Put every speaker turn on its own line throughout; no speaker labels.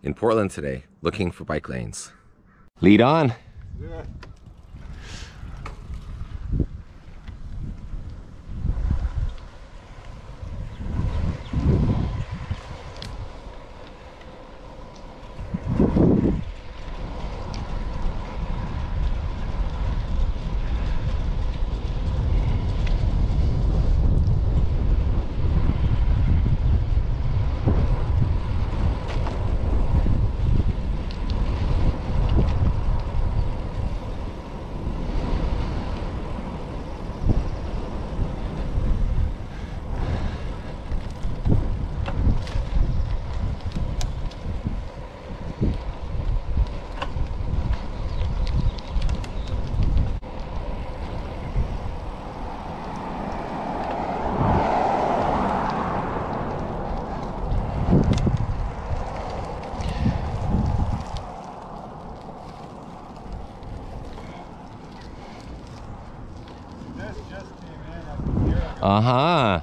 in Portland today, looking for bike lanes. Lead on.
Yeah.
Uh-huh.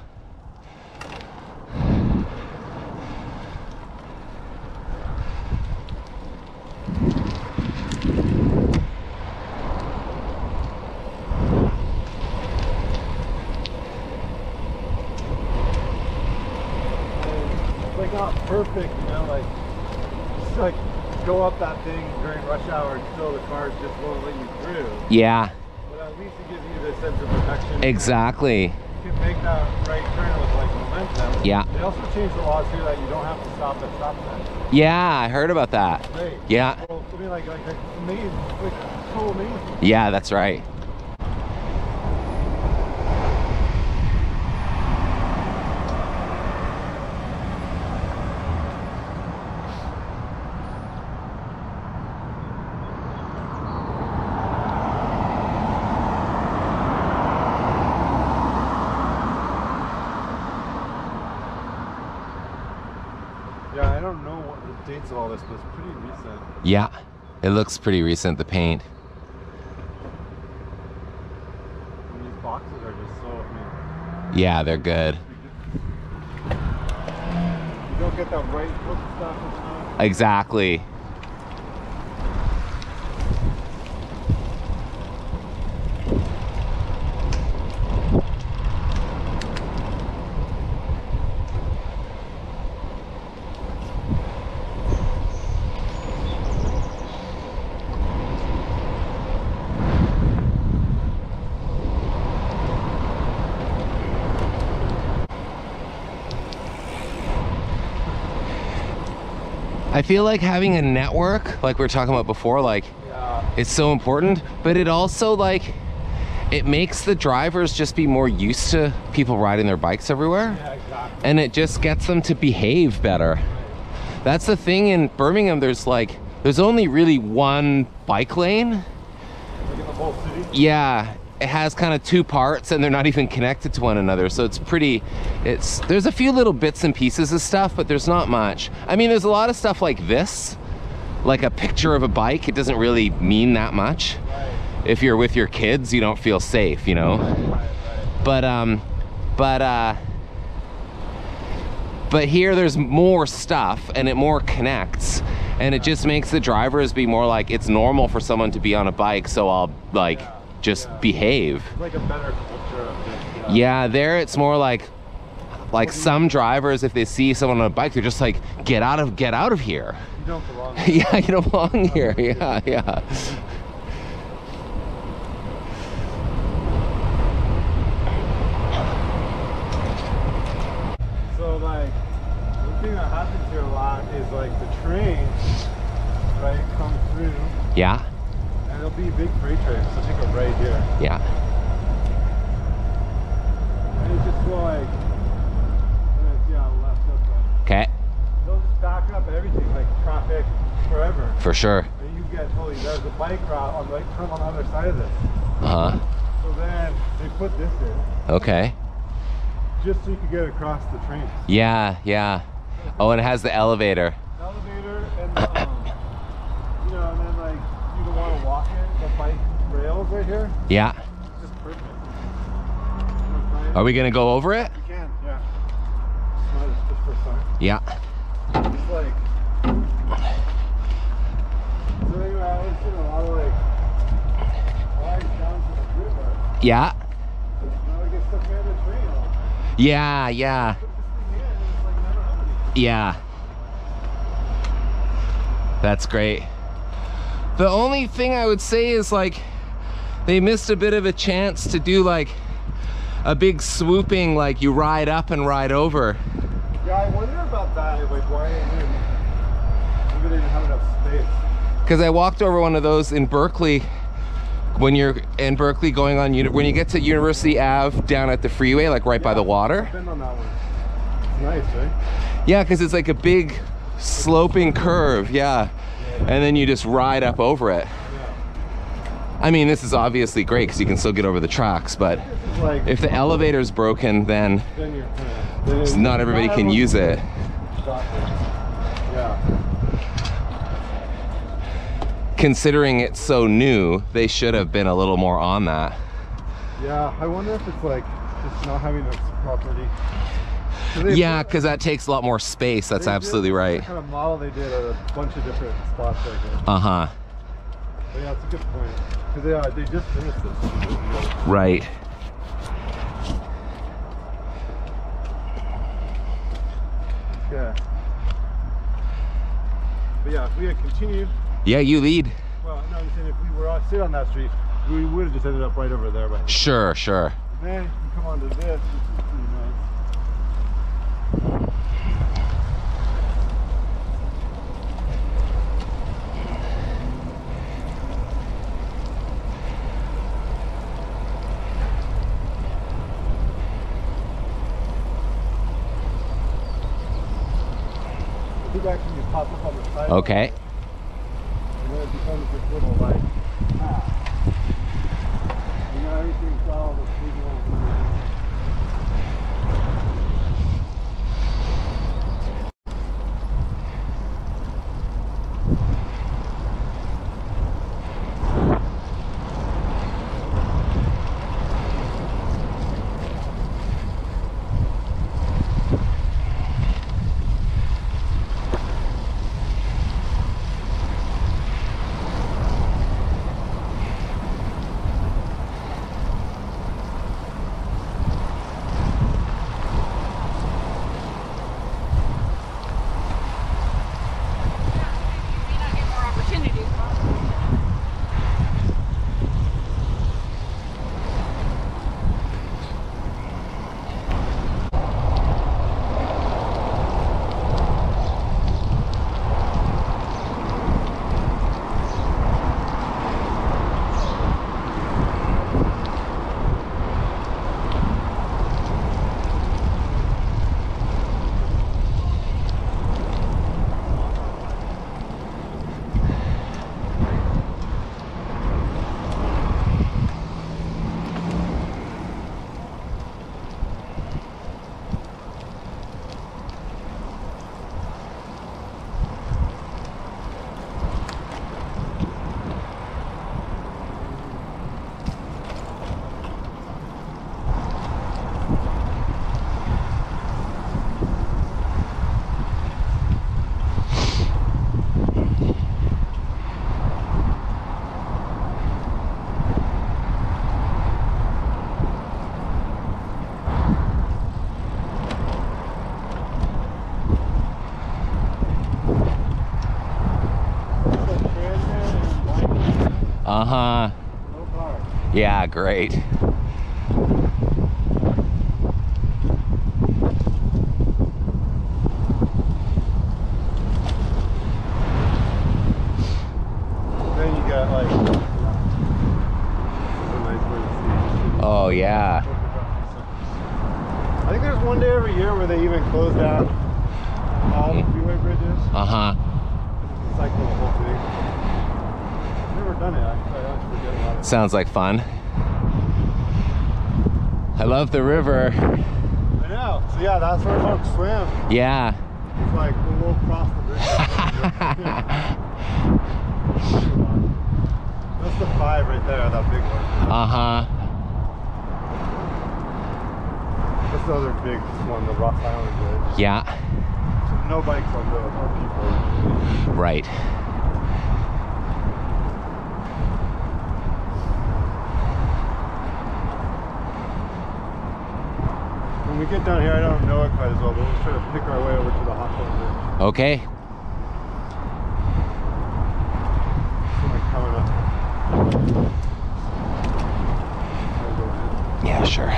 It's like not perfect, you know, like just like go up that thing during rush hour and still the cars just won't let you through.
Yeah.
But at least it gives you this sense of protection.
Exactly.
You can make that right turn with like momentum.
Yeah.
They also changed the laws here that you don't have to stop at stop signs.
Yeah, I heard about that.
Right.
Yeah.
Well, I mean, like amazing, like so amazing.
Yeah, that's right.
Yeah, I don't know what the dates of all this, but it's pretty recent.
Yeah, it looks pretty recent, the paint.
And these boxes are just so, I
Yeah, they're good.
mean, you don't get that right foot stuff and stuff.
Exactly. I feel like having a network, like we were talking about before, like it's so important, but it also like, it makes the drivers just be more used to people riding their bikes everywhere.
Yeah, exactly.
And it just gets them to behave better. That's the thing in Birmingham, there's only really one bike lane.
Like in the whole city?
Yeah, it has kind of two parts and they're not even connected to one another. So there's a few little bits and pieces of stuff, but there's not much. I mean, there's a lot of stuff like this, like a picture of a bike. It doesn't really mean that much.
Right.
If you're with your kids, you don't feel safe, you know?
Right.
But here there's more stuff and it more connects. And it just makes the drivers be more like, it's normal for someone to be on a bike, so I'll like, just behave.
It's like a better culture of this.
Yeah, there it's more like some drivers, if they see someone on a bike, they're just like, get out of here.
You don't belong here.
Yeah, you don't belong here. Yeah, yeah.
So like, one thing that happens here a lot is like the trains, right, come through.
Yeah.
And there'll be big freight trains, so take a right here.
Yeah.
And it's just like, yeah, left up.
Okay.
They'll just back up everything, like traffic forever.
For sure.
And you get totally, there's a bike route on like come on the other side of this.
Uh-huh.
So then they put this in.
Okay.
Just so you can get across the trains.
Yeah, yeah. Oh, and it has the elevator.
Elevator and you know, and then like you don't want to walk it, the bike rails right here.
Yeah.
Just perfect.
Are we gonna go over it?
You can, yeah. Just for a start.
Yeah.
Just like
Yeah.
Now I get stuck behind the train all the time.
Yeah, yeah.
Put this thing in and it's like never happening.
Yeah. That's great. The only thing I would say is like they missed a bit of a chance to do like a big swooping, like you ride up and ride over.
Yeah, I wonder about that. Like why maybe they didn't have enough space.
Because I walked over one of those in Berkeley when you're in Berkeley going on, when you get to University Ave down at the freeway, like right by the water.
I've been on that one. It's nice, right?
Yeah, because it's like a big sloping curve, yeah. And then you just ride up over it.
Yeah.
I mean, this is obviously great because you can still get over the tracks, but
Like,
if the elevator's broken, then
you're
not everybody can use it.
Yeah.
Considering it's so new, they should have been a little more on that.
Yeah, I wonder if it's like just not having enough property.
Yeah, because that takes a lot more space. That's absolutely right.
The kind of model they did at a bunch of different spots like this.
Uh-huh.
But yeah, it's a good point. Because they just finished this.
Right.
Yeah. But yeah, if we had continued.
Yeah, you lead.
Well, no, I'm saying if we were sit on that street, we would have just ended up right over there. Right?
Sure, sure.
And then you come onto this, which is pretty nice. Actually you pop up on the side.
Okay.
And then it becomes this little like path. You know, everything's got all this big ones.
Uh-huh.
No car.
Yeah, great.
Then you got like a nice way to see.
Oh, yeah.
I think there's one day every year where they even close down all the freeway bridges.
Uh-huh.
You can cycle the whole thing. I've never done it. I forget about it.
Sounds like fun. I love the river.
I know. So yeah, that's where folks swim.
Yeah.
It's like we'll cross the bridge. That's the 5 right there, that big one.
Uh-huh.
That's the other big one, the Ross Island Bridge.
Yeah.
So no bikes on those, no people.
Right.
get down here, I don't know it quite as well, but we'll try to pick our way over to the Hawthorne Ridge.
Okay.
Something coming up.
Yeah, sure.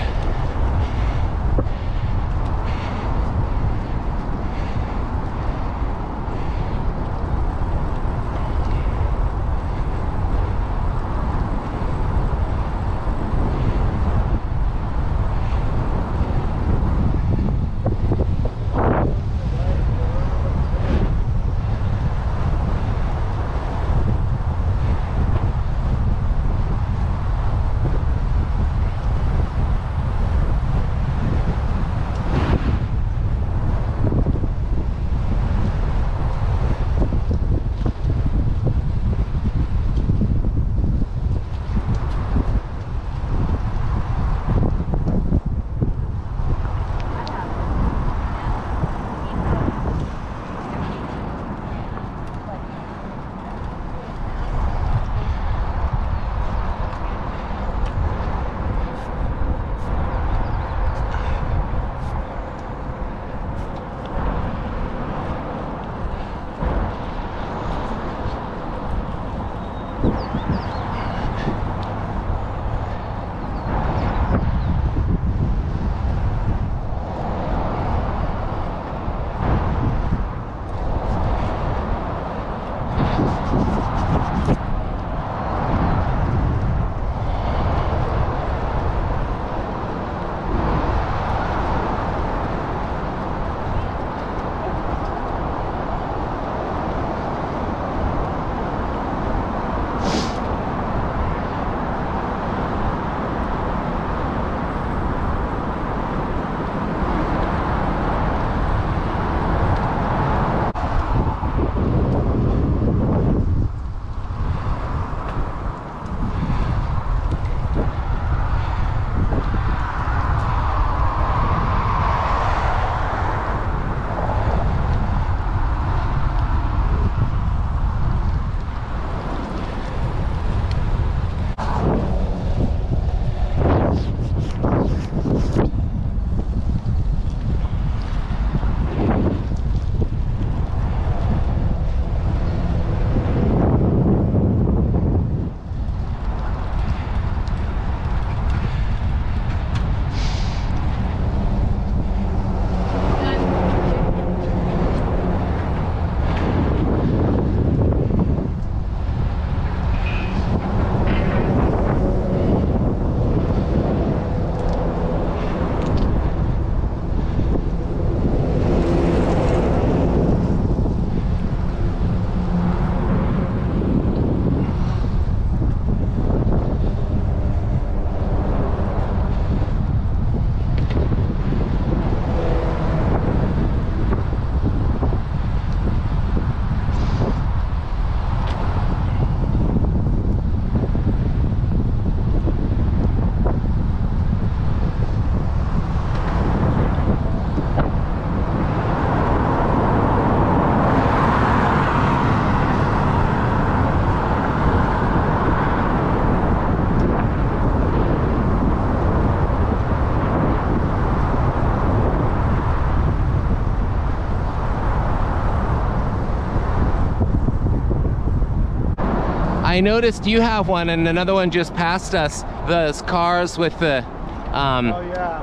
I noticed you have one and another one just passed us, those cars with the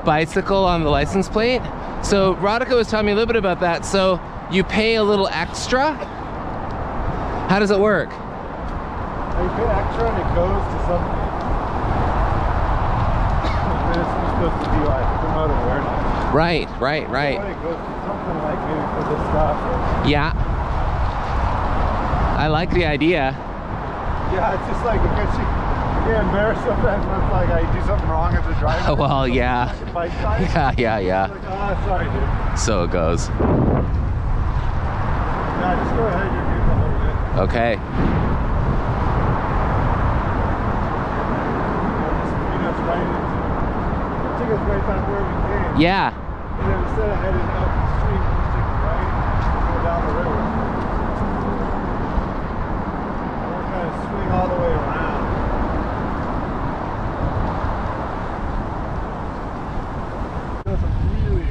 bicycle on the license plate. So Radhika was telling me a little bit about that. So you pay a little extra? How does it work?
You pay extra and it goes to something. And it's supposed to be like promote awareness.
Right.
So it goes to something like maybe for this stuff.
Yeah. I like the idea.
Yeah, it's just like, you get embarrassed sometimes when it's like I do something wrong as a driver.
Well, yeah.
Like a bike side.
Yeah.
Like, oh, sorry, dude.
So it goes.
Yeah, just go ahead, you're good a little bit.
Okay.
Took us right back where we came.
Yeah.
And then instead of heading up the street, we just take a right and go down the river. And we'll kind of swing all the way around. There's some really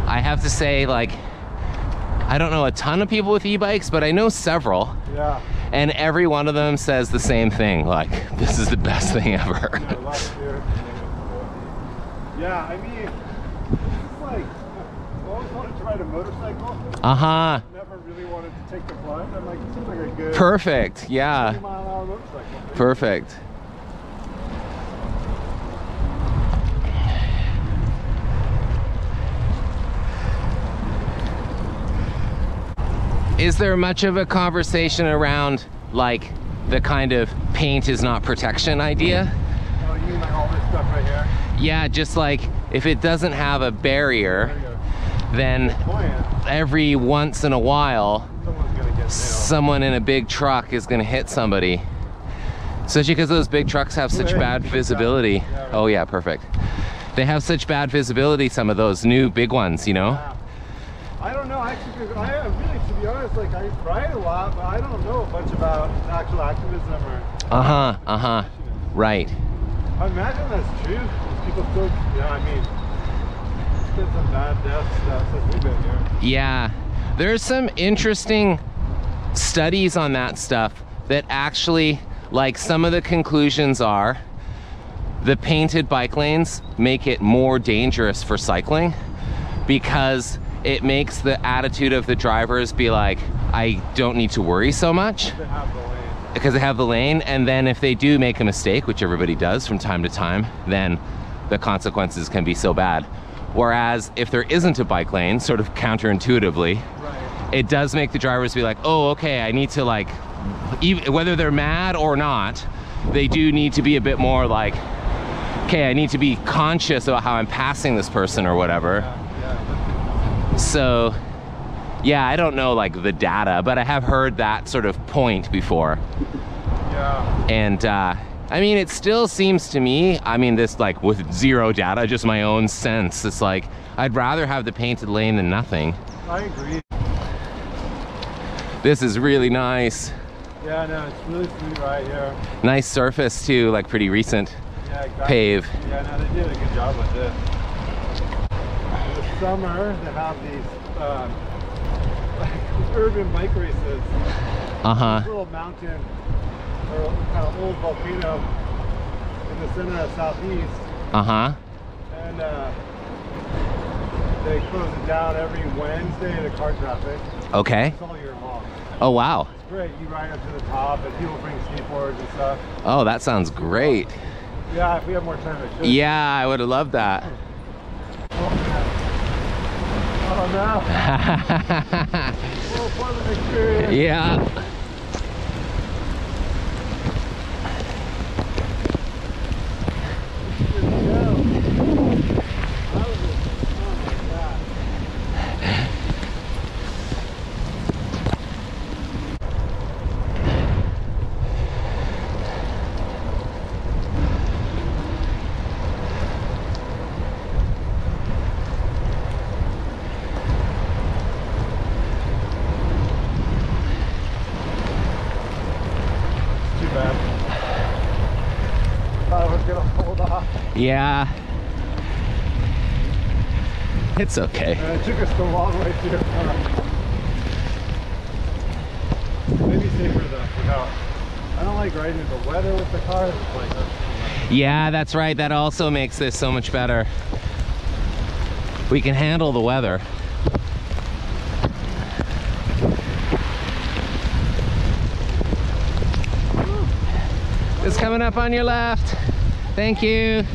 I have to say, like, I don't know a ton of people with e-bikes, but I know several.
Yeah.
And every one of them says the same thing, like, this is the best thing ever.
Yeah, a lot of fear. Yeah, I mean, it's like, I always wanted to ride a motorcycle.
Uh-huh.
Never really wanted to take the plunge. I'm like, it seems like a good
Perfect, yeah.
20-mile-an-hour motorcycle.
Perfect. Is there much of a conversation around, like, the kind of paint is not protection idea?
Oh, you mean like all this stuff right here?
Yeah, just like, if it doesn't have a barrier, then every once in a while,
someone's gonna get nailed.
Someone in a big truck is gonna hit somebody. Especially because those big trucks have such bad visibility.
Yeah, right.
Oh yeah, perfect. They have such bad visibility, some of those new big ones, you know?
Yeah. I don't know, actually, I really, to be honest, like, I ride a lot, but I don't know much about actual activism or...
Right.
I imagine that's true. People still, yeah, I mean, it's been some bad deaths since we've been here.
Yeah, there's some interesting studies on that stuff that actually, like, some of the conclusions are the painted bike lanes make it more dangerous for cycling because it makes the attitude of the drivers be like, I don't need to worry so much.
They have the lane.
Because they have the lane, and then if they do make a mistake, which everybody does from time to time, then the consequences can be so bad. Whereas if there isn't a bike lane, sort of counterintuitively,
Right.
it does make the drivers be like, oh, okay, I need to, like, even, whether they're mad or not, they do need to be a bit more like, okay, I need to be conscious about how I'm passing this person or whatever.
Yeah.
So, yeah, I don't know, like, the data, but I have heard that sort of point before.
Yeah.
And I mean, it still seems to me, I mean, this, like, with zero data, just my own sense, it's like, I'd rather have the painted lane than nothing.
I agree.
This is really nice.
Yeah, no, it's really sweet right here.
Nice surface too, like pretty recent.
Yeah, exactly.
Pave.
Yeah, no, they did a good job with this. In the summer, they have these like urban bike races.
Uh-huh.
This little mountain, or kind of old volcano in the center of Southeast.
Uh-huh.
And they close it down every Wednesday to car traffic.
Okay.
It's all year long.
Oh, wow.
It's great. You ride up to the top and people bring skateboards and stuff.
Oh, that sounds great.
Yeah, if we have more time, I should.
Yeah, I would have loved that.
Oh no. Well, fun experience.
Yeah. Yeah. It's okay.
And it took us the long way to maybe safer though, without. I don't like riding in the weather with the car. It's like
yeah, that's right. That also makes this so much better. We can handle the weather. It's coming up on your left. Thank you.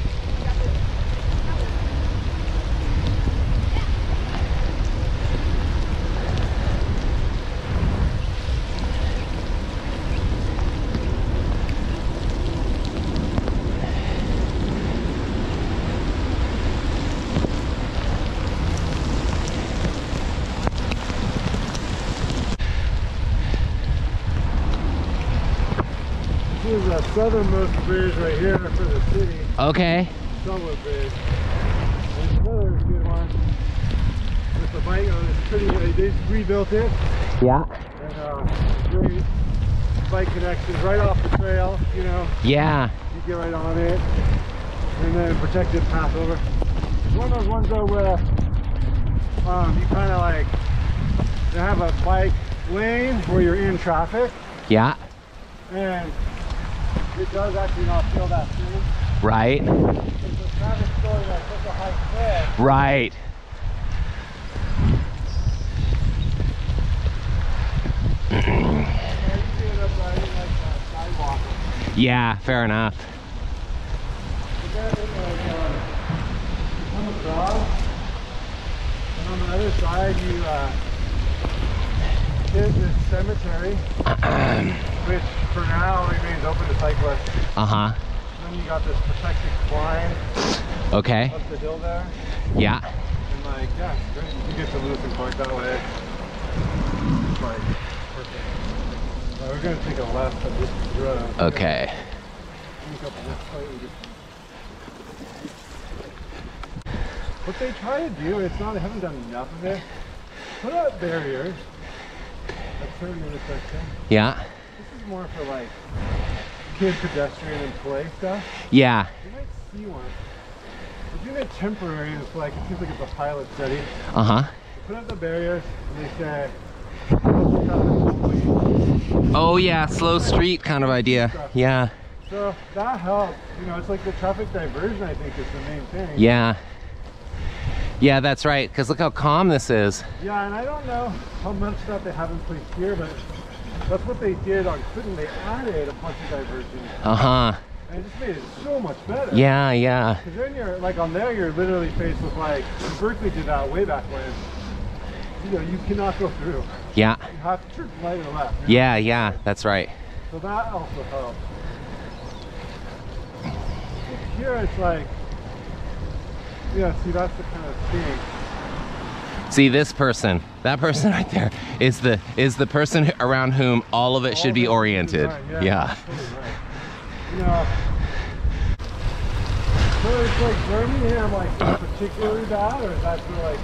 this is the southernmost bridge right here for the city.
Okay.
Subway bridge. There's another good one with the bike on. It's pretty. They rebuilt it.
Yeah.
And great bike connections right off the trail. You know.
Yeah.
You get right on it, and then protected path over. It's one of those ones though where you kind of like, they have a bike lane where you're in traffic.
Yeah.
And it does actually not feel that same.
Right.
Because the traffic's going at such a high clip.
Right. Yeah, fair enough.
Come across, and on the other side you hit this cemetery, which for now remains open to cyclists.
Uh-huh.
And then you got this protected climb
Okay.
up the hill there.
Yeah.
And like, yeah, it's great. You get to Lewiston Park that way. It's like perfect. We're gonna take a left on this road.
Okay.
Look up this slightly different. What they try to do, it's not, they haven't done enough of it. Put up barriers at certain intersections.
Yeah.
This is more for like kid pedestrian and play stuff.
Yeah.
You might see one. We're doing it temporary, and it's like, it seems like it's a pilot study.
Uh-huh.
They put up the barriers and they say, slowly.
Oh yeah, slow street kind of idea. Yeah.
So that helps. You know, it's like the traffic diversion, I think, is the main thing.
Yeah. Yeah, that's right. Because look how calm this is.
Yeah, and I don't know how much that they have in place here, but that's what they did on Clinton. They added a bunch of diversion.
Uh-huh.
And it just made it so much better.
Yeah, yeah.
Because then you're, like on there, you're literally faced with like, Berkeley did that way back when. You know, you cannot go through.
Yeah.
You have to turn right or left.
Yeah, yeah, that's right.
So that also helps. Here it's like, yeah, see, that's the kind of thing.
See, this person, that person right there is the person around whom all of it should be oriented. Yeah.
Totally right. You know, so it's like Birmingham, like particularly bad, or is that sort of like?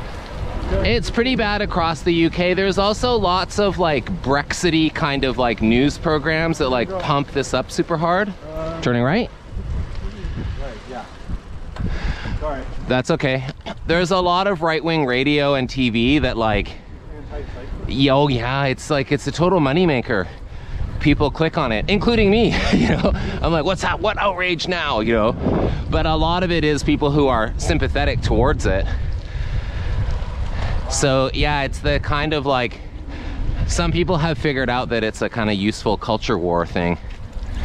It's pretty bad across the UK. There's also lots of like Brexity kind of like news programs that like pump this up super hard. Turning right?
Right, yeah. Sorry.
That's okay. There's a lot of right-wing radio and TV that like, oh yeah, it's like, it's a total moneymaker. People click on it, including me, you know. I'm like, what's that? What outrage now, you know? But a lot of it is people who are sympathetic towards it. So yeah, it's the kind of like, some people have figured out that it's a kind of useful culture war thing.
I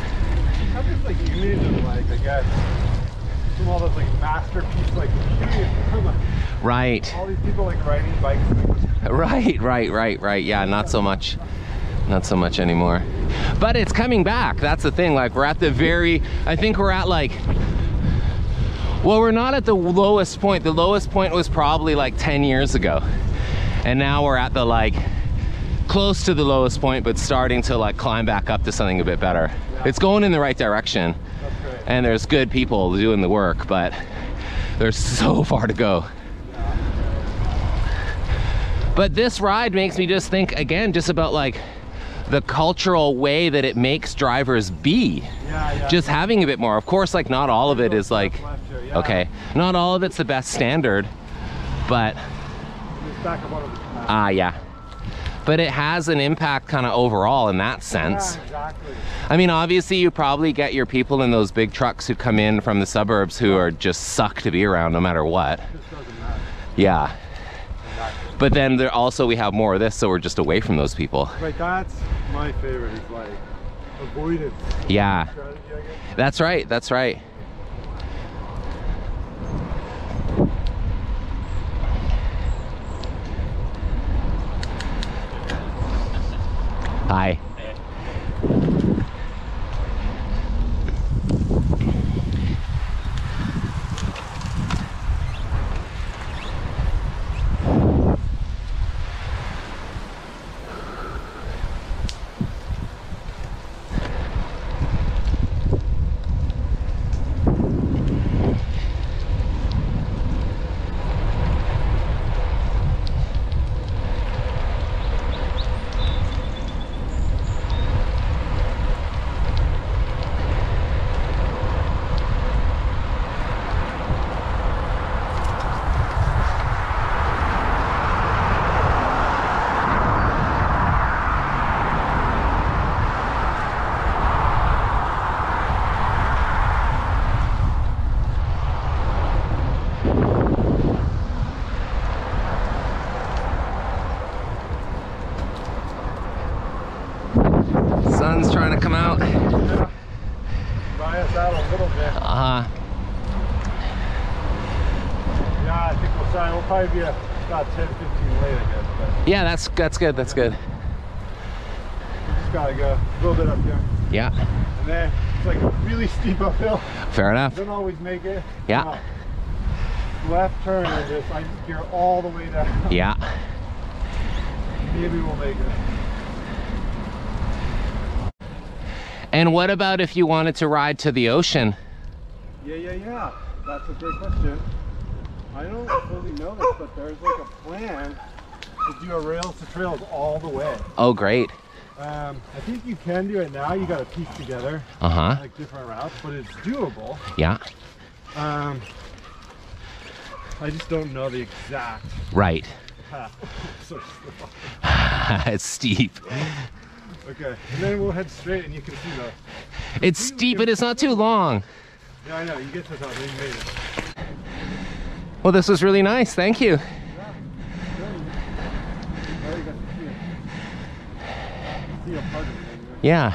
have this like image of like, I guess, from all those like masterpiece like
Right.
all these people like riding bikes.
Right. Yeah, not so much anymore. But it's coming back. That's the thing. Like we're at the very, I think we're at like, well, we're not at the lowest point. The lowest point was probably like 10 years ago. And now we're at the like, close to the lowest point, but starting to like climb back up to something a bit better. Yeah. It's going in the right direction.
That's great.
And there's good people doing the work, but there's so far to go.
Yeah.
But this ride makes me just think again, just about like the cultural way that it makes drivers be.
Yeah.
Just having a bit more. Of course, like not all of it is like,
yeah.
okay, not all of it's the best standard, but yeah. But it has an impact kind of overall in that sense.
Yeah, exactly.
I mean, obviously you probably get your people in those big trucks who come in from the suburbs who are just suck to be around no matter what.
It just doesn't matter.
Yeah.
Exactly.
But then there also, we have more of this, so we're just away from those people.
Right, that's my favorite, is like avoidance.
Yeah.
Strategy, I guess.
That's right, that's right. Hi. trying to come out.
Yeah. Dry us out a little bit. Yeah, I think we'll try. We'll probably be about 10, 15 late, I guess. But
Yeah, that's good. That's good.
we just gotta go a little bit up here.
Yeah.
And then it's like a really steep uphill.
Fair enough.
Don't always make it.
Yeah.
Left turn and I just gear all the way down.
Yeah.
Maybe we'll make it.
And what about if you wanted to ride to the ocean?
Yeah. That's a great question. I don't fully know this, but there's like a plan to do a rails to trails all the way.
Oh, great.
I think you can do it now. You got to piece together like different routes, but it's doable.
Yeah.
I just don't know the exact
Right.
path. So
It's steep.
okay, and then we'll head straight, and you can see the.
It's steep, but it's not too long.
Yeah, I know. You get to the top, then you made it.
Well, this was really nice. Thank you.
Yeah. Now you got to see a part of it anyway.
Yeah.